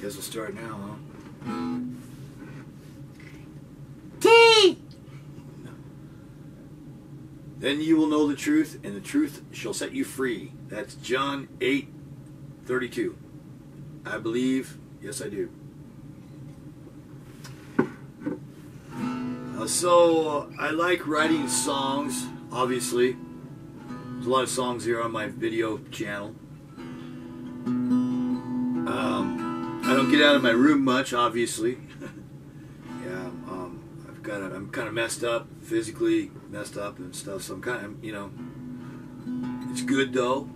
Guess we'll start now, huh? T! Then you will know the truth, and the truth shall set you free. That's John 8:32. I believe, yes I do. So, I like writing songs, obviously. There's a lot of songs here on my video channel. I don't get out of my room much, obviously. Yeah, I'm kind of messed up, physically messed up and stuff. So I'm kind of, you know, it's good though.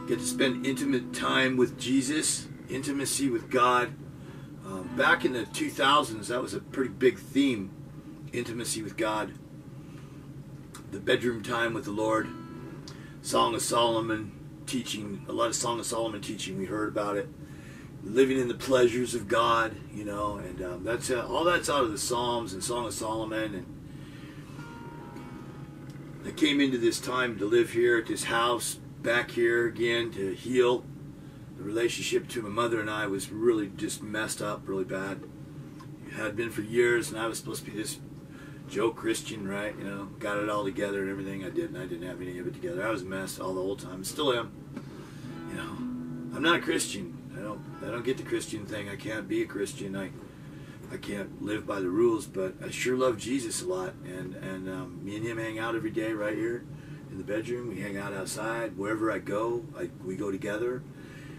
Get to spend intimate time with Jesus, intimacy with God. Back in the 2000s, that was a pretty big theme, intimacy with God. The bedroom time with the Lord. Song of Solomon teaching, a lot of Song of Solomon teaching, we heard about it. Living in the pleasures of God, you know, and that's all that's out of the Psalms and Song of Solomon. And I came into this time to live here at this house, back here again, to heal. The relationship between my mother and I was really just messed up, really bad. It had been for years, and I was supposed to be this Joe Christian, right? You know, got it all together and everything. I didn't have any of it together. I was a mess all the whole time. Still am. You know, I'm not a Christian. I don't get the Christian thing. I can't be a Christian. I can't live by the rules, but I sure love Jesus a lot. And me and him hang out every day right here in the bedroom. We hang out outside. Wherever I go, we go together.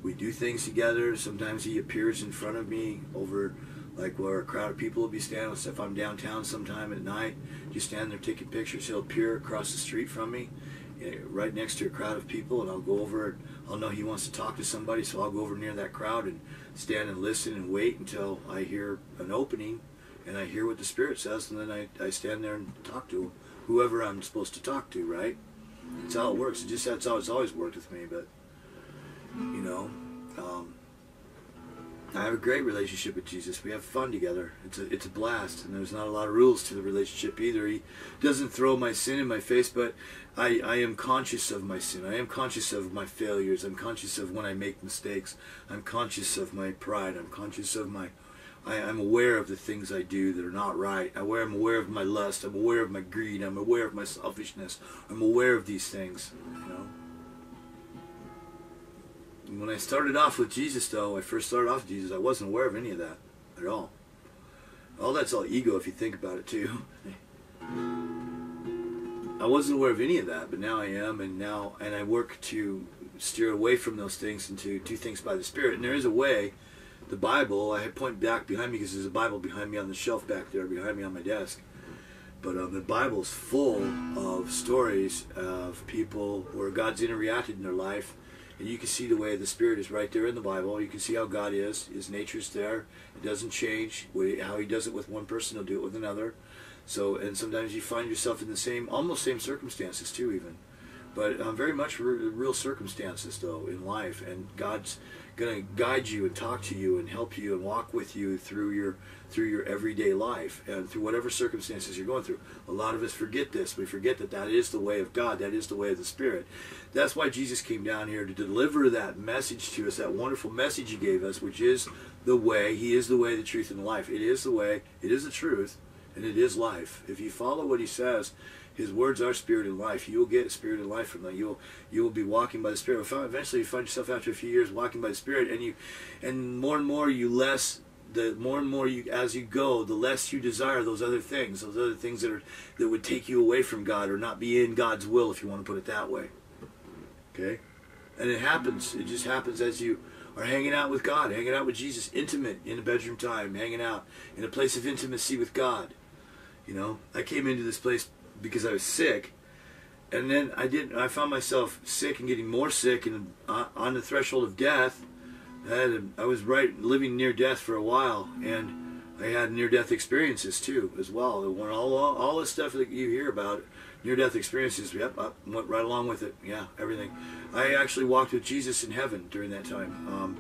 We do things together. Sometimes he appears in front of me over like where a crowd of people will be standing. If I'm downtown sometime at night, just standing there taking pictures, he'll appear across the street from me, right next to a crowd of people, and I'll go over. I'll know he wants to talk to somebody, so I'll go over near that crowd and stand and listen and wait until I hear an opening and I hear what the Spirit says, and then I stand there and talk to whoever I'm supposed to talk to, right? That's how it works. That's how it's always worked with me, but you know, I have a great relationship with Jesus. We have fun together. It's a blast, and there's not a lot of rules to the relationship either. He doesn't throw my sin in my face, but I am conscious of my sin. I am conscious of my failures. I'm conscious of when I make mistakes. I'm conscious of my pride. I'm conscious of I'm aware of the things I do that are not right. I'm aware of my lust. I'm aware of my greed. I'm aware of my selfishness. I'm aware of these things, you know. When I started off with Jesus, though, I first started off with Jesus, I wasn't aware of any of that at all. All that's all ego if you think about it, too. I wasn't aware of any of that, but now I am, and I work to steer away from those things and to do things by the Spirit. And there is a way. The Bible, I point back behind me because there's a Bible behind me on the shelf back there, behind me on my desk. But the Bible's full of stories of people where God's interacted in their life. And you can see the way the Spirit is right there in the Bible. You can see how God is. His nature's there. It doesn't change. How He does it with one person, He'll do it with another. So, and sometimes you find yourself in the almost same circumstances too, even. But very much real circumstances, though, in life. And God's going to guide you and talk to you and help you and walk with you through your everyday life and through whatever circumstances you're going through. A lot of us forget this. We forget that is the way of God. That is the way of the Spirit. That's why Jesus came down here to deliver that message to us, that wonderful message He gave us, which is the way. He is the way, the truth, and the life. It is the way, it is the truth, and it is life. If you follow what He says, His words are spirit and life. You will get spirit and life from that. You will be walking by the Spirit. Eventually, you find yourself after a few years walking by the Spirit, and more and more as you go, the less you desire those other things that would take you away from God or not be in God's will, if you want to put it that way. Okay, and it happens. It just happens as you are hanging out with God, hanging out with Jesus, intimate in the bedroom time, hanging out in a place of intimacy with God. You know, I came into this place because I was sick, and then I found myself sick and getting more sick and on the threshold of death. I was living near death for a while, and I had near-death experiences too, as well. All the stuff that you hear about, near-death experiences, yep, I went right along with it. Yeah, everything. I actually walked with Jesus in heaven during that time,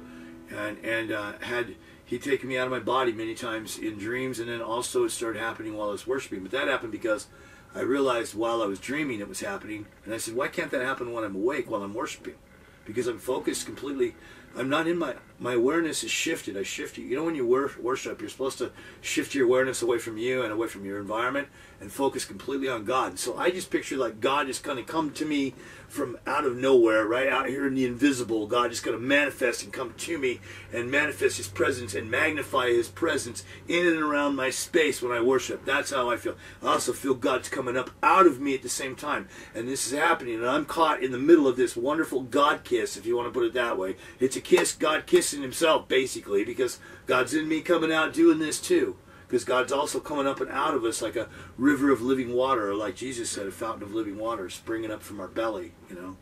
had He taken me out of my body many times in dreams, and then also it started happening while I was worshiping. But that happened because I realized while I was dreaming it was happening, and I said, why can't that happen when I'm awake, while I'm worshiping? Because I'm focused completely I'm not in my awareness is shifted. I shift you. You know, when you worship, you're supposed to shift your awareness away from you and away from your environment and focus completely on God. So I just picture like God is going to come to me from out of nowhere, right out here in the invisible. God is going to manifest and come to me and manifest His presence and magnify His presence in and around my space when I worship. That's how I feel. I also feel God's coming up out of me at the same time. And this is happening. And I'm caught in the middle of this wonderful God kiss, if you want to put it that way. It's a kiss, God kissing Himself, basically, because God's in me coming out doing this too. Because God's also coming up and out of us like a river of living water, or like Jesus said, a fountain of living water springing up from our belly, you know.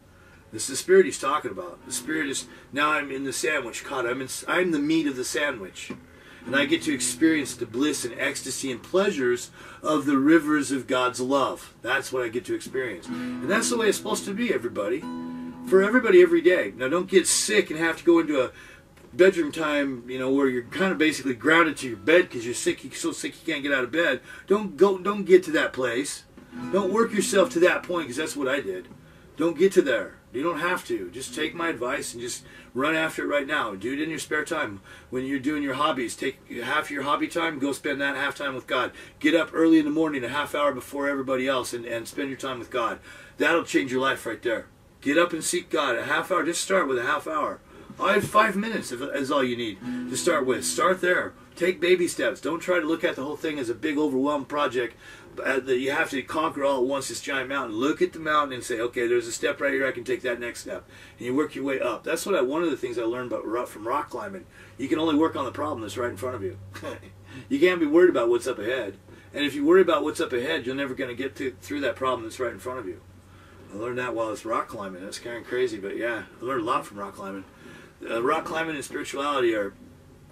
This is the Spirit He's talking about. The Spirit is, now I'm in the sandwich, caught. I'm the meat of the sandwich. And I get to experience the bliss and ecstasy and pleasures of the rivers of God's love. That's what I get to experience. And that's the way it's supposed to be, everybody. For everybody every day. Now don't get sick and have to go into a bedroom time, you know, where you're kind of basically grounded to your bed because you're sick. You're so sick you can't get out of bed. Don't get to that place. Don't work yourself to that point, because that's what I did. Don't get to there. You don't have to. Just take my advice and just run after it right now. Do it in your spare time. When you're doing your hobbies, take half your hobby time, go spend that half time with God. Get up early in the morning, a half hour before everybody else, and spend your time with God. That'll change your life right there. Get up and seek God. A half hour. Just start with a half hour. I have 5 minutes is all you need to start with. Start there. Take baby steps. Don't try to look at the whole thing as a big overwhelmed project that you have to conquer all at once, this giant mountain. Look at the mountain and say, okay, there's a step right here. I can take that next step. And you work your way up. That's one of the things I learned from rock climbing. You can only work on the problem that's right in front of you. You can't be worried about what's up ahead. And if you worry about what's up ahead, you're never going to get through that problem that's right in front of you. I learned that while I was rock climbing. That's kind of crazy, but yeah, I learned a lot from rock climbing. Rock climbing and spirituality are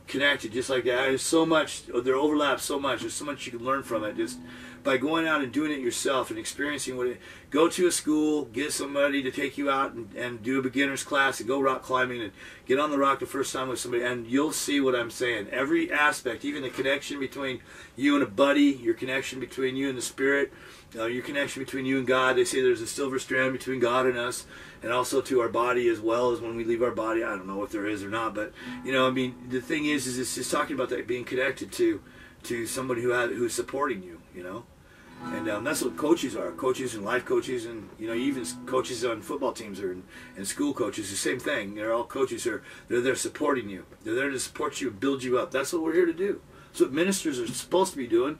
connected just like that. There's so much, there overlaps so much. There's so much you can learn from it just by going out and doing it yourself and experiencing what it. Go to a school, get somebody to take you out and do a beginner's class and go rock climbing and get on the rock the first time with somebody, and you'll see what I'm saying. Every aspect, even the connection between you and a buddy, your connection between you and the Spirit, your connection between you and God. They say there's a silver strand between God and us, and also to our body as well as when we leave our body. I don't know if there is or not, but you know, I mean, the thing is it's just talking about that being connected to somebody who's supporting you, you know. And that's what coaches are. Coaches and life coaches, and you know, even coaches on football teams and school coaches. The same thing. They're all coaches. They're there supporting you. They're there to support you and build you up. That's what we're here to do. That's what ministers are supposed to be doing.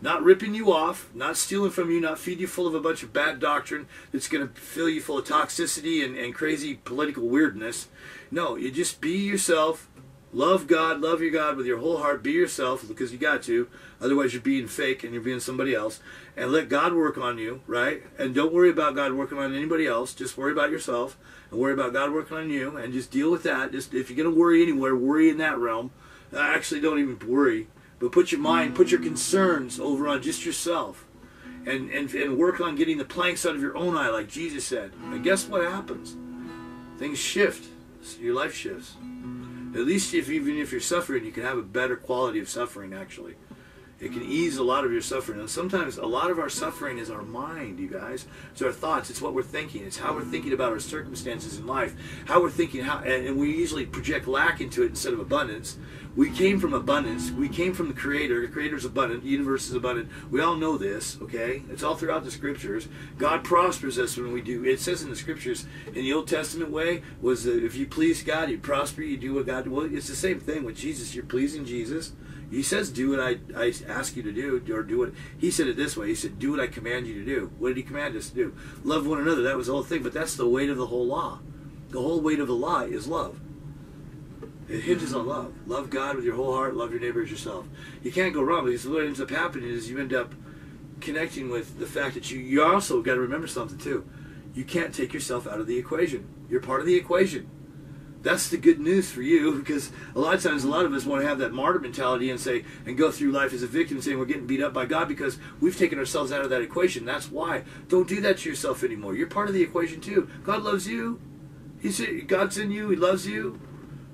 Not ripping you off, not stealing from you, not feeding you full of a bunch of bad doctrine that's going to fill you full of toxicity and crazy political weirdness. No, you just be yourself. Love God, love your God with your whole heart. Be yourself, because you got to. Otherwise you're being fake and you're being somebody else. And let God work on you, right? And don't worry about God working on anybody else. Just worry about yourself and worry about God working on you, and just deal with that. Just if you're going to worry anywhere, worry in that realm. Actually, don't even worry. But put your mind, put your concerns over on just yourself. And work on getting the planks out of your own eye, like Jesus said. And guess what happens? Things shift. Your life shifts. At least even if you're suffering, you can have a better quality of suffering, actually. It can ease a lot of your suffering. And sometimes a lot of our suffering is our mind, you guys. It's our thoughts. It's what we're thinking. It's how we're thinking about our circumstances in life. How we're thinking, and we usually project lack into it instead of abundance. We came from abundance. We came from the Creator. The Creator's abundant. The universe is abundant. We all know this, okay? It's all throughout the Scriptures. God prospers us when we do. It says in the Scriptures, in the Old Testament way, was that if you please God, you prosper, you do what God. Well, it's the same thing with Jesus. You're pleasing Jesus. He says, do what I ask you to do, or do what. He said it this way. He said, do what I command you to do. What did He command us to do? Love one another. That was the whole thing. But that's the weight of the whole law. The whole weight of the law is love. It hinges on love. Love God with your whole heart. Love your neighbor as yourself. You can't go wrong, because what ends up happening is you end up connecting with the fact that you also got to remember something too. You can't take yourself out of the equation. You're part of the equation. That's the good news for you, because a lot of times a lot of us want to have that martyr mentality and go through life as a victim, saying we're getting beat up by God because we've taken ourselves out of that equation. That's why. Don't do that to yourself anymore. You're part of the equation too. God loves you. God's in you. He loves you.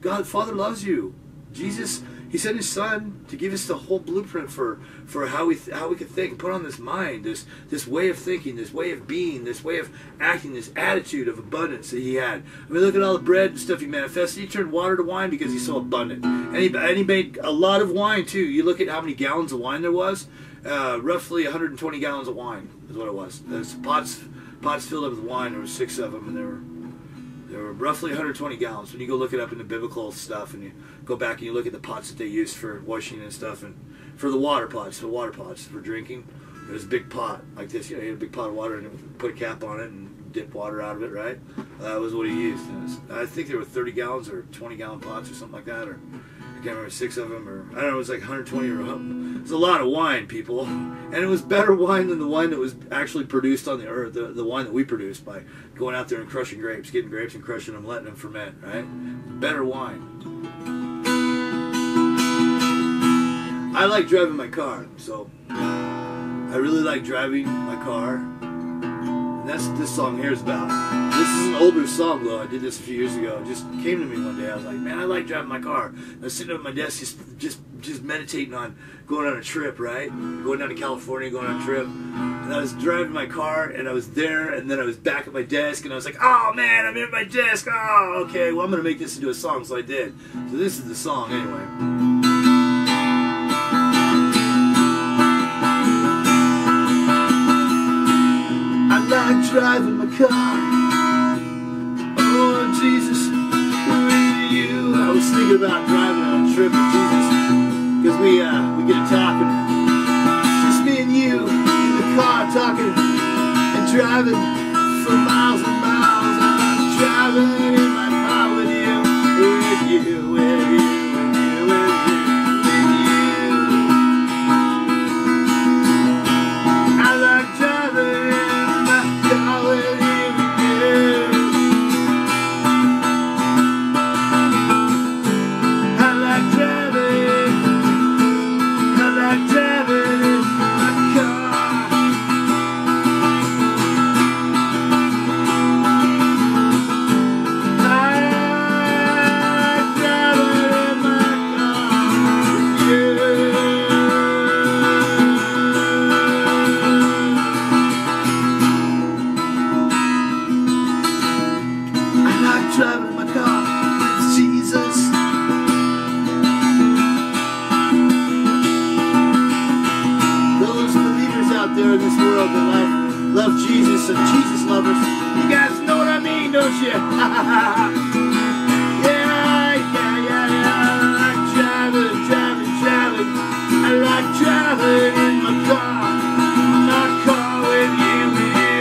God, Father loves you. Jesus, He sent His Son to give us the whole blueprint for how we could think, put on this mind, this way of thinking, this way of being, this way of acting, this attitude of abundance that He had. I mean, look at all the bread and stuff He manifested. He turned water to wine because He's so abundant, and He made a lot of wine too. You look at how many gallons of wine there was. Roughly 120 gallons of wine is what it was. There's pots filled up with wine. There were 6 of them, and there were roughly 120 gallons. When you go look it up in the biblical stuff, and you go back and you look at the pots that they used for washing and stuff, and for the water pots for drinking, there was a big pot like this. You know, you had a big pot of water, and put a cap on it and dip water out of it. Right? That was what he used. I think there were 30 gallons or 20-gallon pots or something like that, or I can't remember, 6 of them, or I don't know. It was like 120 or it was a lot of wine, people, and it was better wine than the wine that was actually produced on the earth. The wine that we produced by going out there and crushing grapes, getting grapes and crushing them, letting them ferment. Right? Better wine. I like driving my car, so I really like driving my car, and that's what this song here is about. This is an older song, though. I did this a few years ago. It just came to me one day. I was like, man, I like driving my car. I was sitting at my desk just meditating on going on a trip, right? Going down to California, going on a trip. And I was driving my car, and I was there, and then I was back at my desk, and I was like, oh, man, I'm at my desk. Oh, okay, well, I'm going to make this into a song, so I did. So this is the song, anyway. I like driving my car. Oh, Jesus, with you. I was thinking about driving on a trip with Jesus, because we get talking. It's just me and you in the car talking and driving for miles and miles. I'm driving in my car with you, with you, with you, with you, with you, with you. I like driving in my car with you, with you. I like driving in my car. Driving in my car with Jesus. Those believers out there in this world that love Jesus and Jesus lovers, you guys know what I mean, don't you? Yeah. I like driving. I like driving in my car with you, with you.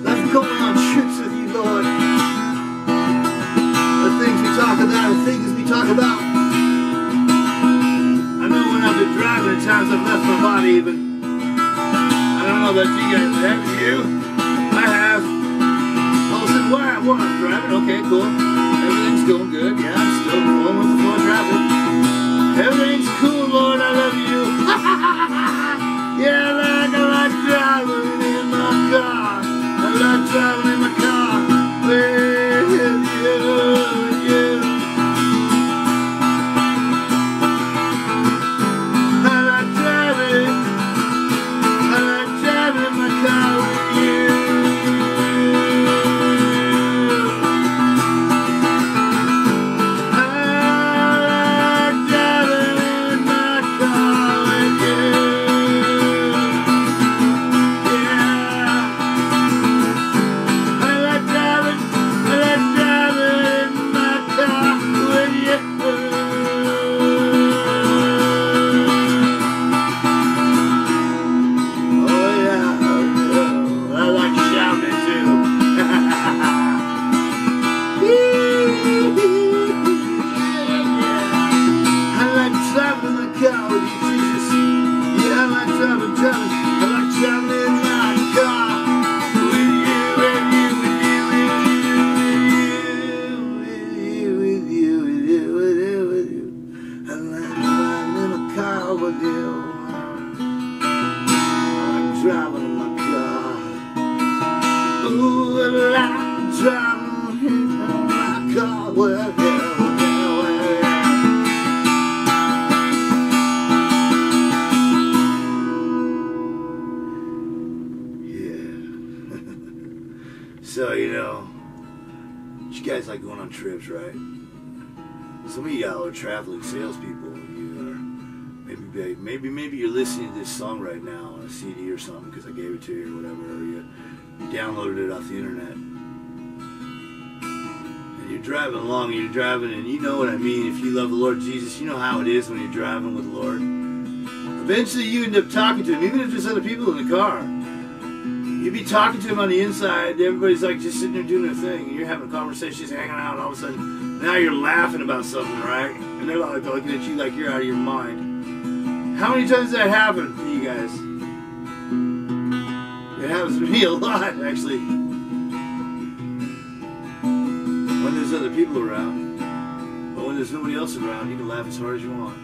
Love going on trips with you, Lord. The things we talk about. I know when I've been driving, at times I've left my body even. I don't know about you guys, but have you? I have. Oh, so why? Well, I'm driving. Okay, cool. Everything's going good. Yeah, I'm still going with the flow of traffic. Everything's cool, Lord. I love you. Yeah, I like driving in my car. I like driving in my car with you. I like driving in my car with you. So, you know, you guys like going on trips, right? Some of y'all are traveling salespeople. You are maybe you're listening to this song right now on a CD or something because I gave it to you or whatever, or you downloaded it off the internet. And you're driving along, and you're driving, and you know what I mean. If you love the Lord Jesus, you know how it is when you're driving with the Lord. Eventually, you end up talking to Him, even if there's other people in the car. You'd be talking to Him on the inside. Everybody's like just sitting there doing their thing, and you're having a conversation, just hanging out, and all of a sudden, now you're laughing about something, right? And they're like looking at you like you're out of your mind. How many times does that happen to you guys? It happens to me a lot, actually. When there's other people around, but when there's nobody else around, you can laugh as hard as you want.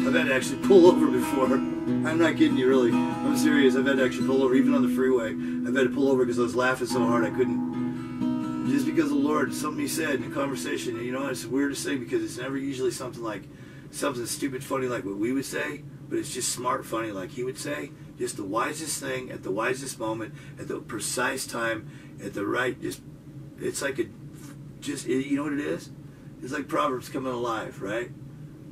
I've had to actually pull over before. I'm not kidding you, really. I'm serious. I've had to actually pull over, even on the freeway. I've had to pull over because I was laughing so hard I couldn't. Just because the Lord, something He said in a conversation, and you know, it's weird to say because it's never usually something like something stupid funny like what we would say, but it's just smart funny like He would say. Just the wisest thing at the wisest moment, at the precise time, at the right. It's like you know what it is? It's like Proverbs coming alive, right?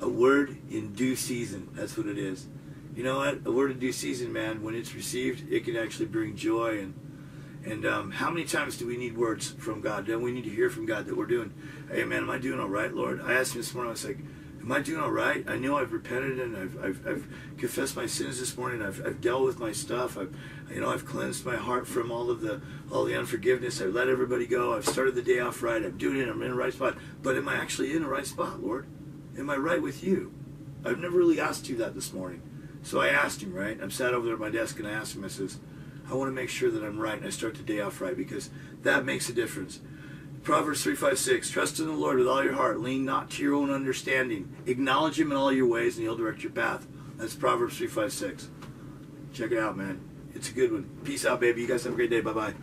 A word in due season. That's what it is. You know what? A word in due season, man. When it's received, it can actually bring joy. And how many times do we need words from God? Don't we need to hear from God that we're doing? Hey, man, am I doing all right, Lord? I asked Him this morning. I was like, am I doing all right? I know I've repented and I've confessed my sins this morning. I've dealt with my stuff. I've cleansed my heart from all the unforgiveness. I've let everybody go. I've started the day off right. I'm doing it. I'm in the right spot. But am I actually in the right spot, Lord? Am I right with You? I've never really asked You that this morning. So I asked Him, right? I'm sat over there at my desk and I asked Him, I says, I want to make sure that I'm right and I start the day off right because that makes a difference. Proverbs 3:5-6, trust in the Lord with all your heart. Lean not to your own understanding. Acknowledge Him in all your ways and He'll direct your path. That's Proverbs 3:5-6. Check it out, man. It's a good one. Peace out, baby. You guys have a great day. Bye-bye.